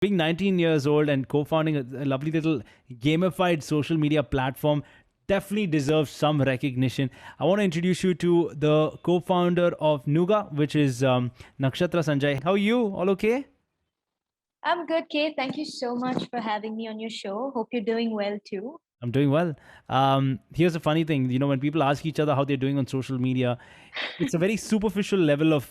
Being 19 years old and co-founding a lovely little gamified social media platform definitely deserves some recognition. I want to introduce you to the co-founder of Nuga, which is Nakshatra Sanjay. How are you? All okay? I'm good, Kate. Thank you so much for having me on your show. Hope you're doing well too. I'm doing well. Here's a funny thing. When people ask each other how they're doing on social media, it's a very superficial level of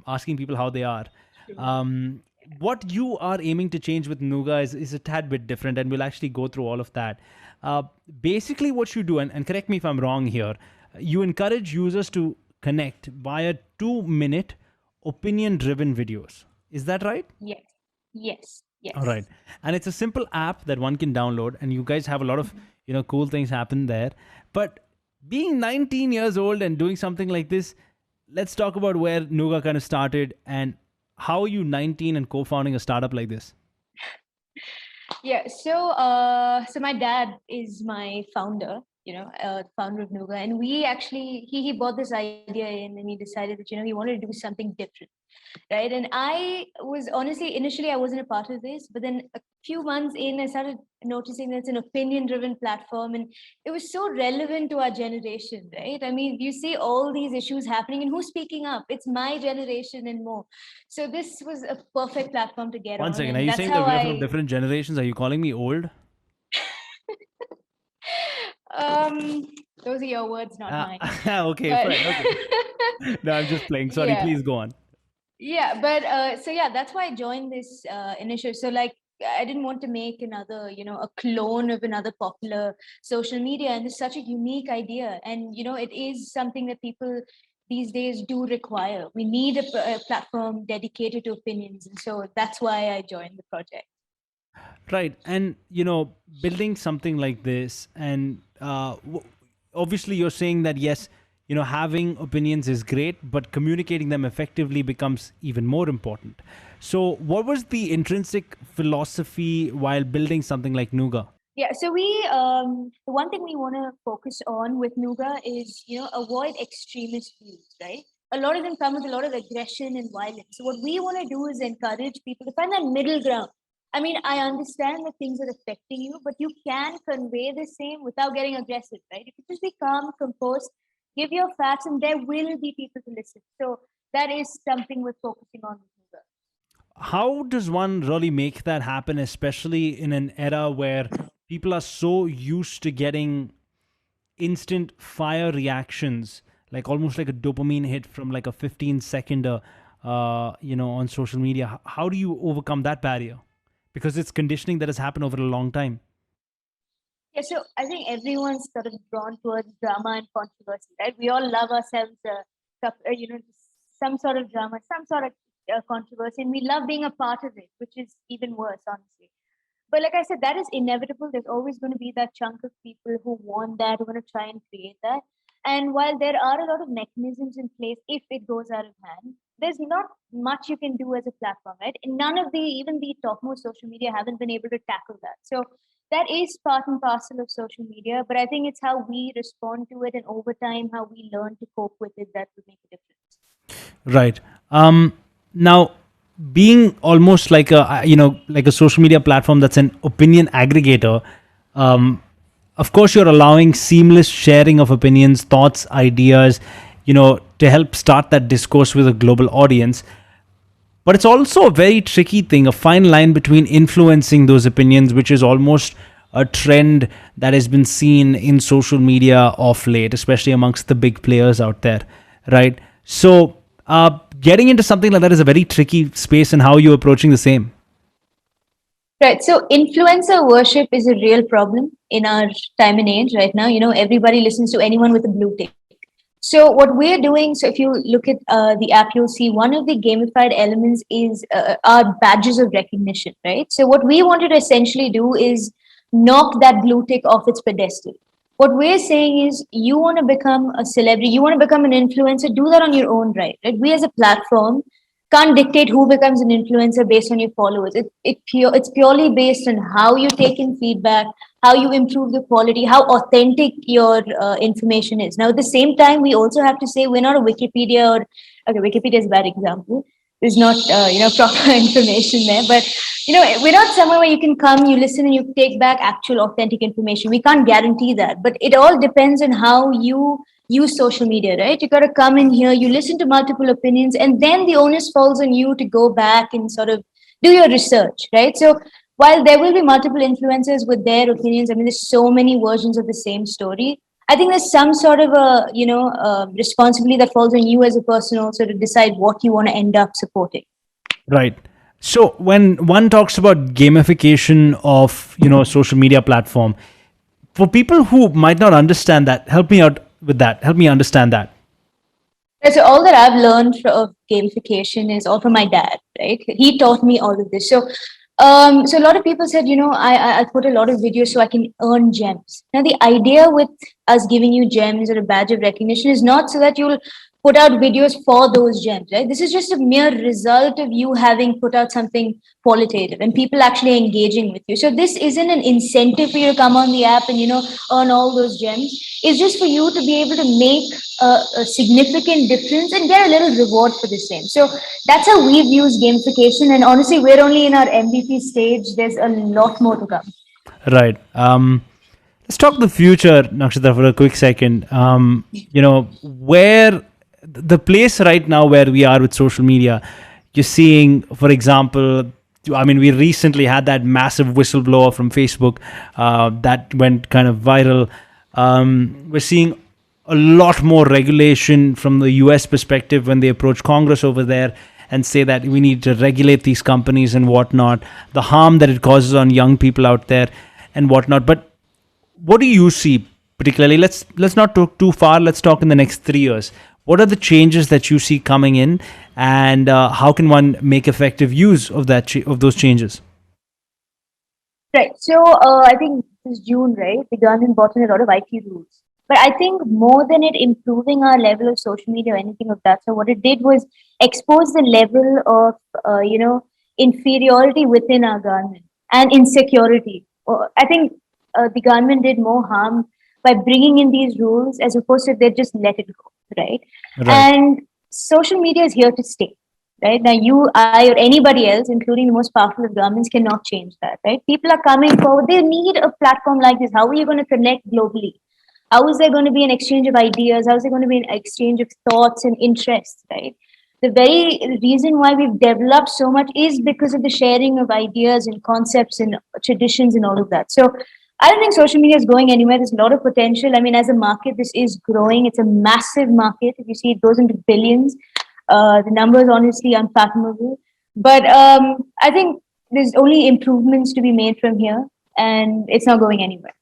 asking people how they are. True. um, what you are aiming to change with Nuga is a tad bit different, and we'll actually go through all of that. uh, Basically what you do, and correct me if I'm wrong here, you encourage users to connect via 2-minute opinion driven videos. Is that right? Yes, yes, All right. yes. And it's a simple app that one can download, and you guys have a lot of, Mhm. cool things happen there. But being 19 years old and doing something like this, let's talk about where Nuga kind of started and how are you 19 and co-founding a startup like this? Yeah. So my dad is my founder. Founder of Nuga, and we actually he bought this idea in, and he decided that he wanted to do something different, right? And I was honestly initially I wasn't a part of this, but then a few months in I started noticing that it's an opinion driven platform, and it was so relevant to our generation, right? I mean, you see all these issues happening, and who's speaking up? It's my generation and more. So this was a perfect platform to get One on, second. Are and you that's saying how that we're from I different generations? Are you calling me old? um those are your words, not Ah, mine. okay, But fine. Okay. No, I'm just playing. Sorry, yeah. please go on. Yeah, but so yeah, that's why I joined this initiative. So like, I didn't want to make another, a clone of another popular social media, and it's such a unique idea, and it is something that people these days do require. We need a platform dedicated to opinions, and so that's why I joined the project. Right. And, building something like this, and obviously you're saying that, yes, having opinions is great, but communicating them effectively becomes even more important. So, what was the intrinsic philosophy while building something like Nuga? Yeah, so we the one thing we want to focus on with Nuga is avoid extremist views, right? A lot of them come with a lot of aggression and violence. So what we want to do is encourage people to find that middle ground. I mean, I understand that things are affecting you, but you can convey the same without getting aggressive, right? If you just be calm, composed, give your facts, and there will be people to listen. So that is something we're focusing on with Nuga. How does one really make that happen, especially in an era where people are so used to getting instant fire reactions, like almost like a dopamine hit from like a 15 second on social media? How do you overcome that barrier, because it's conditioning that has happened over a long time? Yeah, so I think everyone's sort of drawn towards drama and controversy, right? We all love ourselves, some sort of drama, some sort of controversy, and we love being a part of it, which is even worse, honestly. But like I said, that is inevitable. There's always going to be that chunk of people who want that, who want to try and create that. And while there are a lot of mechanisms in place, if it goes out of hand, there's not much you can do as a platform, right? And none of even the topmost social media haven't been able to tackle that. So that is part and parcel of social media. But I think it's how we respond to it, and over time, how we learn to cope with it, that would make a difference. Right. Now, being almost like like a social media platform that's an opinion aggregator, um, of course you're allowing seamless sharing of opinions, thoughts, ideas, to help start that discourse with a global audience. But it's also a very tricky thing, a fine line between influencing those opinions, which is almost a trend that has been seen in social media of late, especially amongst the big players out there, right? So, getting into something like that is a very tricky space, and how you're approaching the same. Right. So influencer worship is a real problem in our time and age right now. Everybody listens to anyone with a blue tick. So what we're doing, so if you look at the app, you'll see one of the gamified elements is our badges of recognition, right? So what we wanted to essentially do is knock that blue tick off its pedestal. What we're saying is, you want to become a celebrity, you want to become an influencer, do that on your own right? We as a platform can't dictate who becomes an influencer based on your followers. It's purely based on how you take in feedback, how you improve the quality, how authentic your information is. Now, at the same time, we also have to say we're not a Wikipedia, or okay, Wikipedia is a bad example. there's not proper information there. But we're not somewhere where you can come, you listen, and you take back actual authentic information. We can't guarantee that, but it all depends on how you use social media, right? You got to come in here, you listen to multiple opinions, and then the onus falls on you to go back and sort of do your research, right? So while there will be multiple influencers with their opinions, I mean, there's so many versions of the same story. I think there's some sort of a responsibility that falls on you as a person also to decide what you want to end up supporting. Right. So when one talks about gamification of social media platform, for people who might not understand that, help me out with that. Help me understand that. Right, so all that I've learned of gamification is all from my dad, right? He taught me all of this. So a lot of people said, I put a lot of videos so I can earn gems. Now, the idea with us giving you gems or a badge of recognition is not so that you'll put out videos for those gems, right? This is just a mere result of you having put out something qualitative and people actually engaging with you. So this isn't an incentive for you to come on the app and earn all those gems. It's just for you to be able to make a significant difference and get a little reward for the same. So that's how we've used gamification. And honestly, we're only in our MVP stage. There's a lot more to come. Right. Let's talk the future, Nakshatra, for a quick second. Where the place right now where we are with social media, you're seeing, for example, I mean, we recently had that massive whistleblower from Facebook that went kind of viral. We're seeing a lot more regulation from the US perspective when they approach Congress over there and say that we need to regulate these companies and whatnot, the harm that it causes on young people out there and whatnot. But what do you see particularly? Let's not talk too far. Let's talk in the next 3 years. What are the changes that you see coming in, and how can one make effective use of of those changes? Right. So I think this June, right, the government brought in a lot of IT rules. But I think more than it improving our level of social media or anything of that, so what it did was expose the level of inferiority within our government and insecurity. I think the government did more harm by bringing in these rules as opposed to they just let it go, right? Right. And social media is here to stay. Right now, you, I, or anybody else, including the most powerful of governments, cannot change that. Right? People are coming forward. They need a platform like this. How are you going to connect globally? How is there going to be an exchange of ideas? How is there going to be an exchange of thoughts and interests? Right? The very reason why we've developed so much is because of the sharing of ideas and concepts and traditions and all of that. So I don't think social media is going anywhere. There's a lot of potential. I mean, as a market, this is growing. It's a massive market. If you see, it goes into billions. The number is honestly unfathomable. But I think there's only improvements to be made from here, and it's not going anywhere.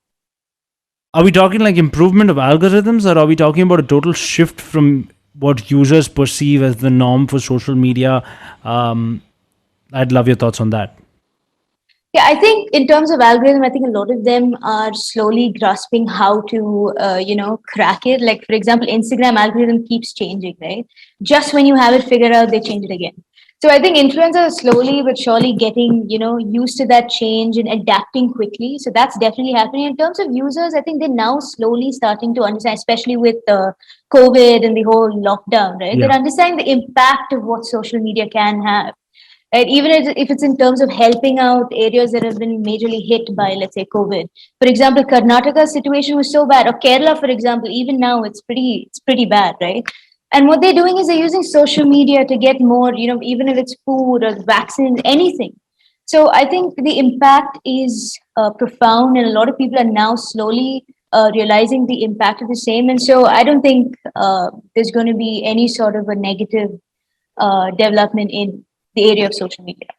Are we talking like improvement of algorithms, or are we talking about a total shift from what users perceive as the norm for social media? I'd love your thoughts on that. Yeah, I think in terms of algorithm, I think a lot of them are slowly grasping how to, crack it. Like, for example, Instagram algorithm keeps changing, right? Just when you have it figured out, they change it again. So I think influencers are slowly but surely getting, used to that change and adapting quickly. So that's definitely happening. In terms of users, I think they're now slowly starting to understand, especially with COVID and the whole lockdown, right? Yeah. They're understanding the impact of what social media can have. Right? Even if it's in terms of helping out areas that have been majorly hit by, let's say, COVID. For example, Karnataka's situation was so bad, or Kerala, for example, even now it's pretty bad, right? And what they're doing is they're using social media to get more, even if it's food or vaccines, anything. So I think the impact is profound, and a lot of people are now slowly realizing the impact of the same. And so I don't think there's going to be any sort of a negative development in the area of social media.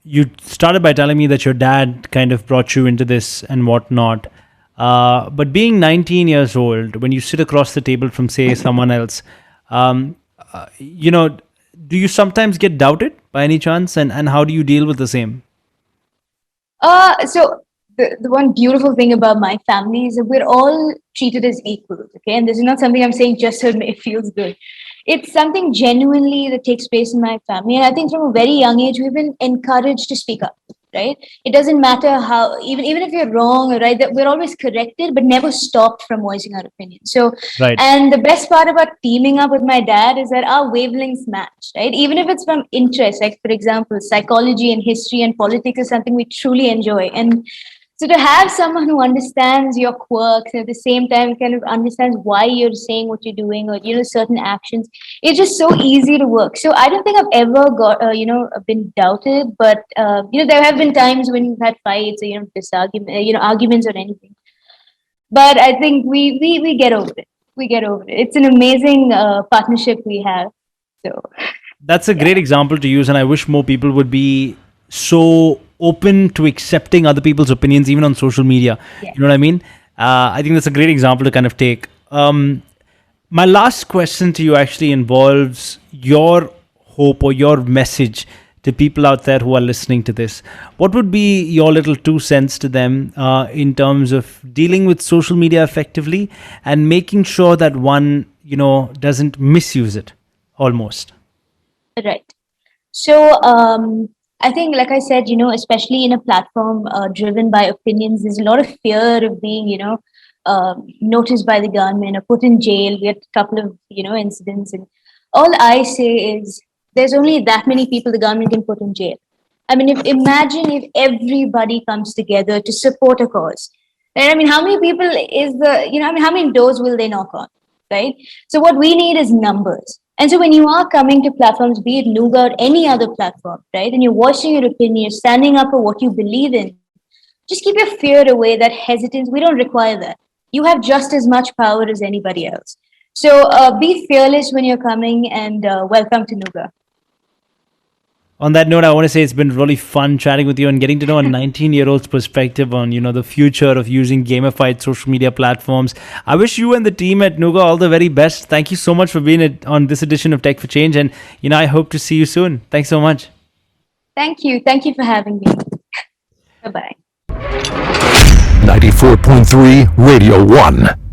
You started by telling me that your dad kind of brought you into this and whatnot. But being 19 years old, when you sit across the table from, say, someone else, um, do you sometimes get doubted by any chance? And how do you deal with the same? So the one beautiful thing about my family is that we're all treated as equals. Okay, and this is not something I'm saying just so it feels good. It's something genuinely that takes place in my family, and I think from a very young age we've been encouraged to speak up. right? It doesn't matter how, even if you're wrong or right, that we're always corrected, but never stopped from voicing our opinion. So, Right. and the best part about teaming up with my dad is that our wavelengths match, right? Even if it's from interest, like for example, psychology and history and politics is something we truly enjoy. And so to have someone who understands your quirks and at the same time kind of understands why you're saying what you're doing or certain actions, it's just so easy to work. So I don't think I've ever got been doubted, but there have been times when we've had fights or disargument, arguments or anything. But I think we get over it. We get over it. It's an amazing partnership we have. So That's a great example to use, and I wish more people would be so open to accepting other people's opinions, even on social media. Yeah. You know what I mean? I think that's a great example to kind of take. My last question to you actually involves your hope or your message to people out there who are listening to this. What would be your little 2 cents to them in terms of dealing with social media effectively and making sure that one, doesn't misuse it almost? right. So I think, like I said, especially in a platform driven by opinions, there's a lot of fear of being, noticed by the government or put in jail. We had a couple of, incidents, and all I say is there's only that many people the government can put in jail. I mean, imagine if everybody comes together to support a cause. And I mean, how many people how many doors will they knock on, right? So what we need is numbers. And so when you are coming to platforms, be it Nuga or any other platform, right, and you're voicing your opinion, you're standing up for what you believe in, just keep your fear away, that hesitance. We don't require that. You have just as much power as anybody else. So be fearless when you're coming, and welcome to Nuga. On that note, I want to say it's been really fun chatting with you and getting to know a 19-year-old's perspective on, the future of using gamified social media platforms. I wish you and the team at Nuga all the very best. Thank you so much for being on this edition of Tech for Change. And, I hope to see you soon. Thanks so much. Thank you. Thank you for having me. Bye-bye. 94.3 Radio 1.